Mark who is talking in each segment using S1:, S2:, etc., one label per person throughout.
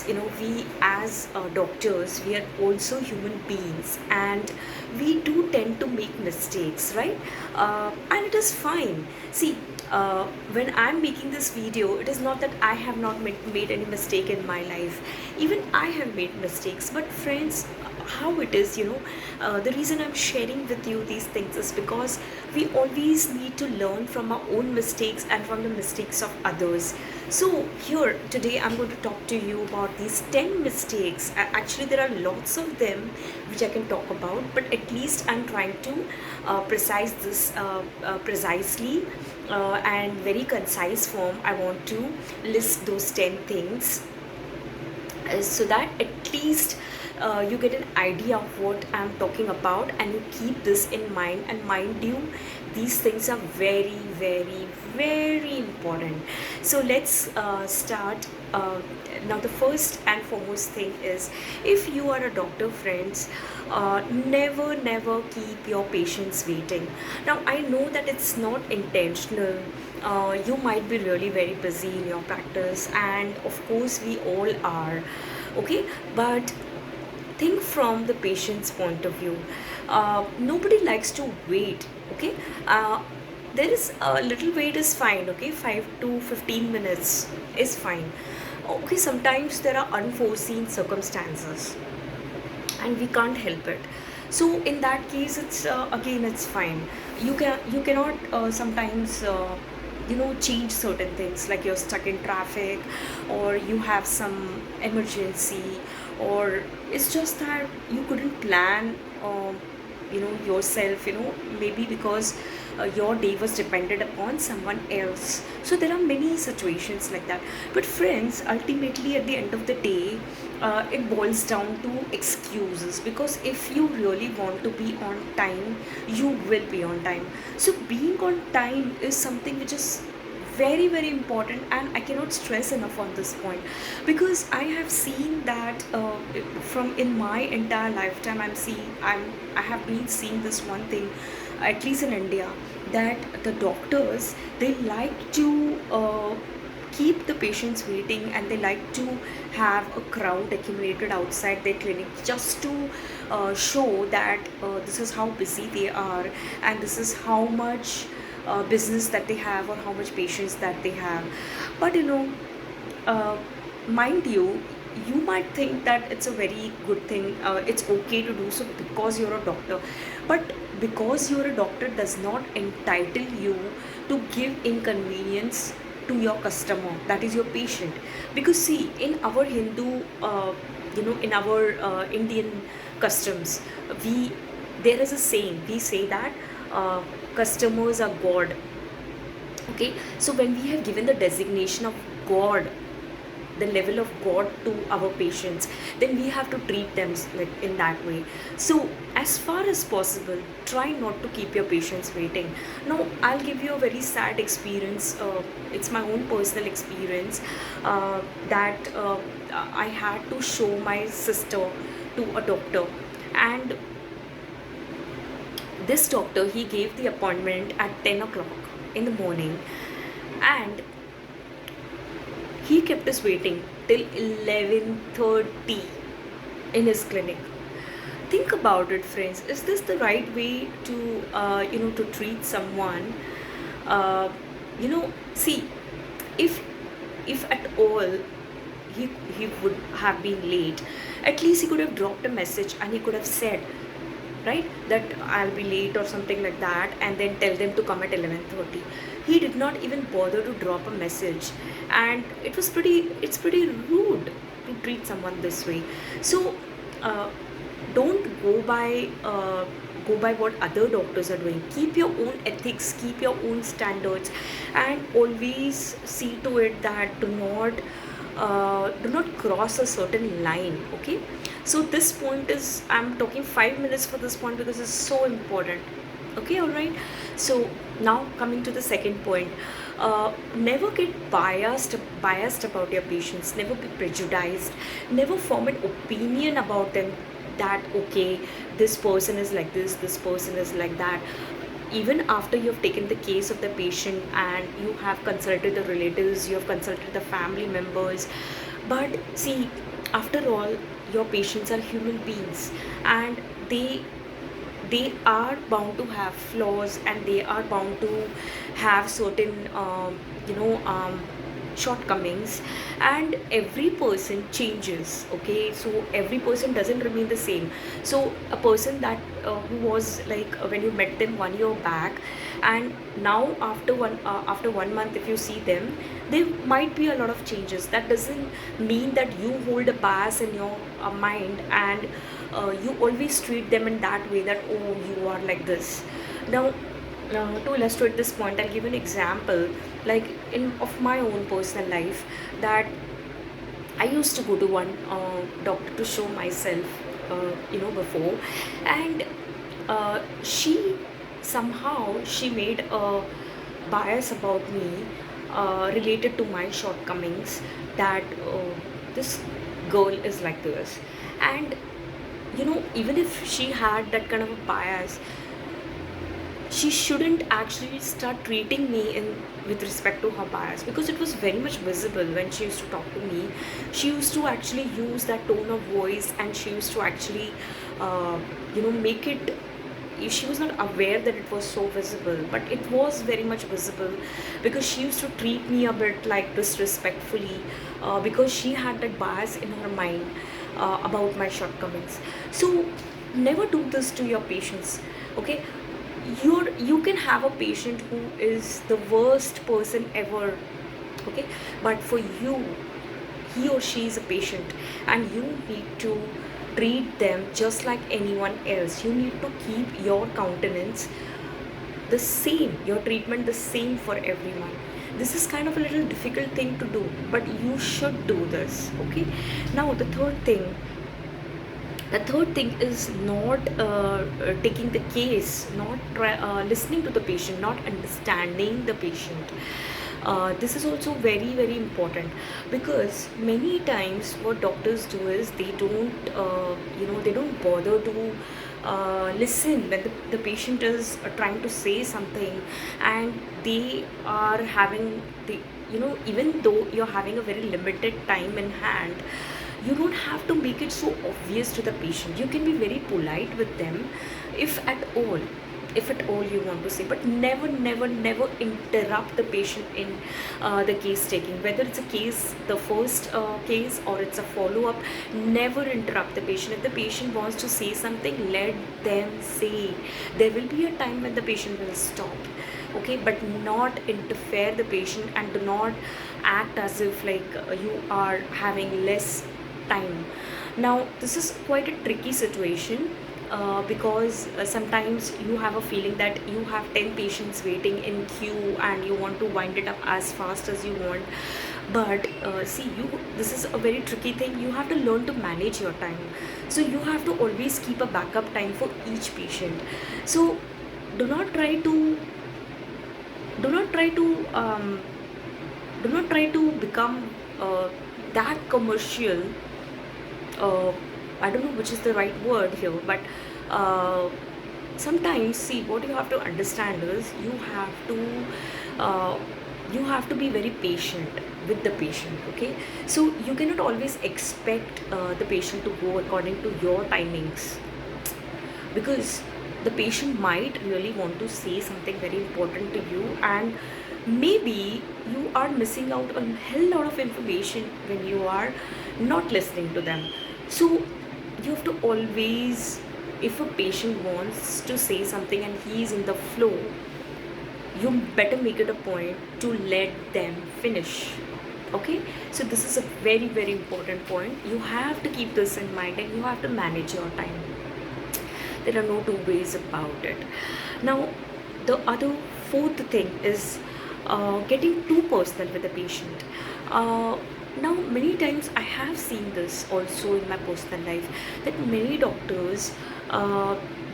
S1: we as doctors, we are also human beings, and we do tend to make mistakes, right? And it is fine. See, when I'm making this video, it is not that I have not made any mistake in my life. Even I have made mistakes. But friends, how it is, the reason I'm sharing with you these things is because we always need to learn from our own mistakes and from the mistakes of others. So here today I'm going to talk to you about these 10 mistakes. Actually, there are lots of them which I can talk about, but at least I'm trying to precise this precisely and very concise form. I want to list those 10 things so that at least you get an idea of what I'm talking about, and you keep this in mind. And mind you, these things are very, very, very important. So let's start. Now, the first and foremost thing is, if you are a doctor, friends, never keep your patients waiting. Now, I know that it's not intentional. You might be really very busy in your practice, and of course we all are, okay, but think from the patient's point of view. Nobody likes to wait, okay. There is a little wait is fine, okay, 5 to 15 minutes is fine, okay. Sometimes there are unforeseen circumstances and we can't help it. So in that case, it's again, it's fine. You cannot sometimes change certain things, like you're stuck in traffic, or you have some emergency, or it's just that you couldn't plan yourself, maybe because your day was dependent upon someone else. So there are many situations like that. But friends, ultimately at the end of the day, it boils down to excuses, because if you really want to be on time, you will be on time. So being on time is something which is very, very important, and I cannot stress enough on this point, because I have seen that from in my entire lifetime, I have been seeing this one thing, at least in India, that the doctors, they like to keep the patients waiting, and they like to have a crowd accumulated outside their clinic just to show that this is how busy they are, and this is how much business that they have, or how much patients that they have. But uh, mind you, you might think that it's a very good thing, it's okay to do so because you're a doctor. But because you're a doctor does not entitle you to give inconvenience to your customer, that is your patient. Because see, in our Hindu in our Indian customs, we there is a saying, we say that uh, customers are god, okay. So when we have given the designation of god, the level of god to our patients, then we have to treat them like in that way. So as far as possible, try not to keep your patients waiting. Now, I'll give you a very sad experience. It's my own personal experience, that I had to show my sister to a doctor, and this doctor, he gave the appointment at 10 o'clock in the morning, and he kept us waiting till 11:30 in his clinic. Think about it, friends. Is this the right way to to treat someone? uh, See, if at all he would have been late, at least he could have dropped a message, and he could have said, right, that I'll be late or something like that, and then tell them to come at 11:30. He did not even bother to drop a message, and it's pretty rude to treat someone this way. So uh, don't go by what other doctors are doing. Keep your own ethics, keep your own standards, and always see to it that do not cross a certain line, okay. So this point is, I'm talking 5 minutes for this point because it's so important, okay. All right. So now coming to the second point, never get biased about your patients, never be prejudiced, never form an opinion about them, that okay, this person is like this person is like that. Even after you have taken the case of the patient, and you have consulted the relatives, you have consulted the family members, but see, After all, your patients are human beings, and they they are bound to have flaws, and they are bound to have certain you know um, shortcomings. And every person changes, okay? So every person doesn't remain the same. So a person that who was like when you met them 1 year back, and now after 1 month if you see them, there might be a lot of changes. That doesn't mean that you hold a bias in your mind, and you always treat them in that way, that oh, you are like this. Now, to illustrate this point, I'll give an example, like in of my own personal life, that I used to go to one doctor to show myself, before, and she somehow she made a bias about me related to my shortcomings, that this girl is like this. And even if she had that kind of a bias, she shouldn't actually start treating me in with respect to her bias, because it was very much visible when she used to talk to me. She used to actually use that tone of voice, and she used to actually make it, she was not aware that it was so visible, but it was very much visible, because she used to treat me a bit like disrespectfully, because she had that bias in her mind about my shortcomings. So never do this to your patients, okay? You can have a patient who is the worst person ever, okay? But for you, he or she is a patient, and you need to treat them just like anyone else. You need to keep your countenance the same, your treatment the same for everyone. This is kind of a little difficult thing to do, but you should do this, okay? Now the third thing is not taking the case, not listening to the patient, not understanding the patient. This is also very very important, because many times what doctors do is they don't bother to listen when the patient is trying to say something, and they are having the even though you're having a very limited time in hand, you don't have to make it so obvious to the patient. You can be very polite with them, if at all, if at all you want to say, but never never never interrupt the patient in the case taking, whether it's a case, the first case, or it's a follow up. Never interrupt the patient. If the patient wants to say something, let them say. There will be a time when the patient will stop, okay? But not interfere the patient, and do not act as if like you are having less time. Now this is quite a tricky situation, because sometimes you have a feeling that you have 10 patients waiting in queue, and you want to wind it up as fast as you want. But see, you this is a very tricky thing. You have to learn to manage your time, so you have to always keep a backup time for each patient. So do not try to do not try to do not try to become that commercial. uh, I don't know which is the right word here, but uh, sometimes, see, what you have to understand is uh, you have to be very patient with the patient, okay? So you cannot always expect the patient to go according to your timings, because the patient might really want to say something very important to you, and maybe you are missing out on a hell lot of information when you are not listening to them. So you have to always, if a patient wants to say something and he is in the flow, you better make it a point to let them finish, okay? So this is a very very important point. You have to keep this in mind, and you have to manage your time. There are no two ways about it. Now, the other fourth thing is getting too personal with the patient. Now, many times I have seen this also in my personal life, that many doctors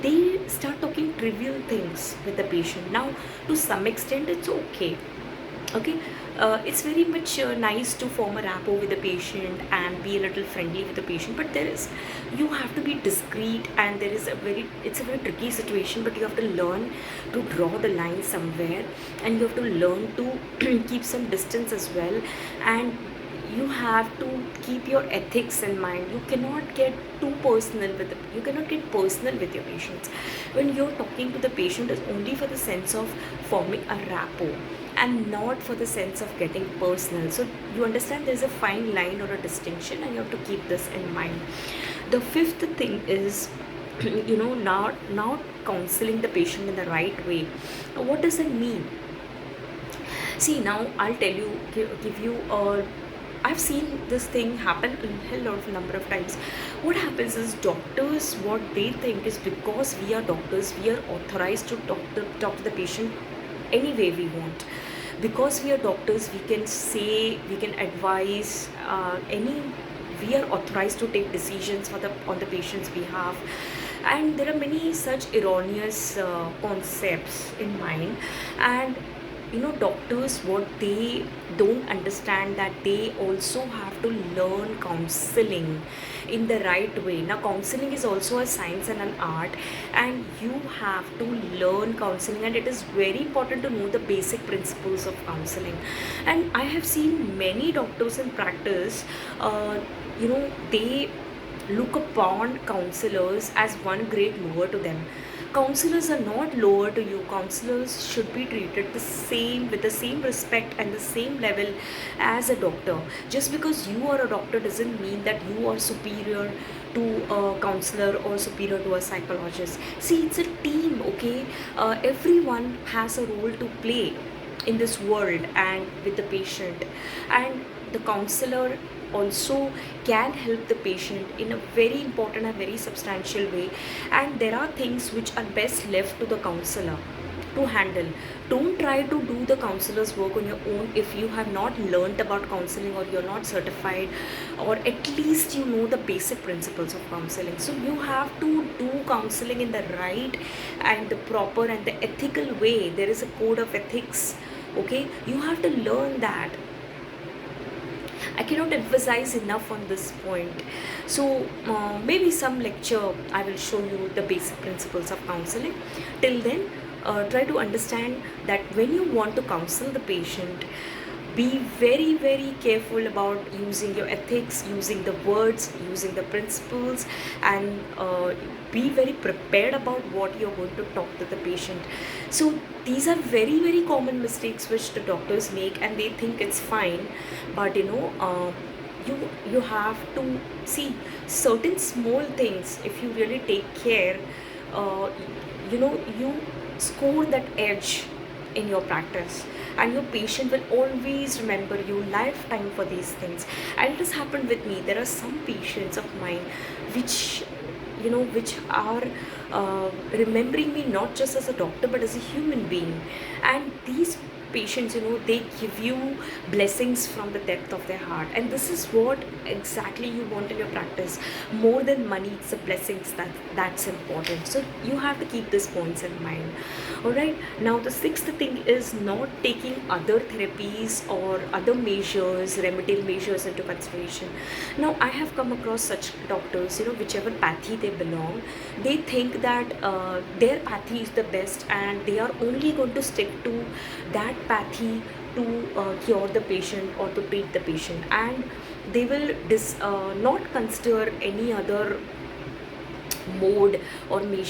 S1: they start talking trivial things with the patient. Now, to some extent, it's okay, okay? It's very much nice to form a rapport with the patient and be a little friendly with the patient, but you have to be discreet, and it's a very tricky situation, but you have to learn to draw the line somewhere, and you have to learn to keep some distance as well. And you have to keep your ethics in mind. You cannot get too personal with you cannot get personal with your patients. When you're talking to the patient, it's only for the sense of forming a rapport and not for the sense of getting personal. So you understand there's a fine line or a distinction, and you have to keep this in mind. The fifth thing is not counseling the patient in the right way. What does it mean? See, now I'll tell you, give you a. I've seen this thing happen a hell lot of number of times. What happens is doctors, what they think is because we are doctors, we are authorized to talk to the patient any way we want. Because we are doctors, we can say, we can advise we are authorized to take decisions on the patient's behalf. And there are many such erroneous concepts in mind. And doctors, what they don't understand, that they also have to learn counseling in the right way. Now counseling is also a science and an art, and you have to learn counseling, and it is very important to know the basic principles of counseling. And I have seen many doctors in practice, they look upon counselors as one grade lower to them. Counselors are not lower to you. Counselors should be treated the same, with the same respect and the same level as a doctor. Just because you are a doctor doesn't mean that you are superior to a counselor or superior to a psychologist. See, it's a team, okay? Everyone has a role to play in this world and with the patient. And the counselor also can help the patient in a very important and very substantial way. And there are things which are best left to the counselor to handle. Don't try to do the counselor's work on your own if you have not learnt about counseling, or you're not certified, or at least you know the basic principles of counseling. So you have to do counseling in the right and the proper and the ethical way. There is a code of ethics, okay? You have to learn that. I cannot emphasize enough on this point. So maybe some lecture I will show you the basic principles of counseling. Till then, try to understand that when you want to counsel the patient, be very very careful about using your ethics, using the words, using the principles, and be very prepared about what you're going to talk to the patient. So these are very very common mistakes which the doctors make, and they think it's fine. But you have to see certain small things. If you really take care, uh, you score that edge in your practice, and your patient will always remember you lifetime for these things. And it has happened with me. There are some patients of mine which which are remembering me not just as a doctor but as a human being. And these patients, they give you blessings from the depth of their heart, and this is what exactly you want in your practice. More than money, it's the blessings that's important. So you have to keep these points in mind. All right, now the sixth thing is not taking other therapies or other measures, remedial measures, into consideration. Now I have come across such doctors, whichever pathy they belong, they think that their pathy is the best, and they are only going to stick to that pathy to cure the patient or to treat the patient, and they will not consider any other mode or measure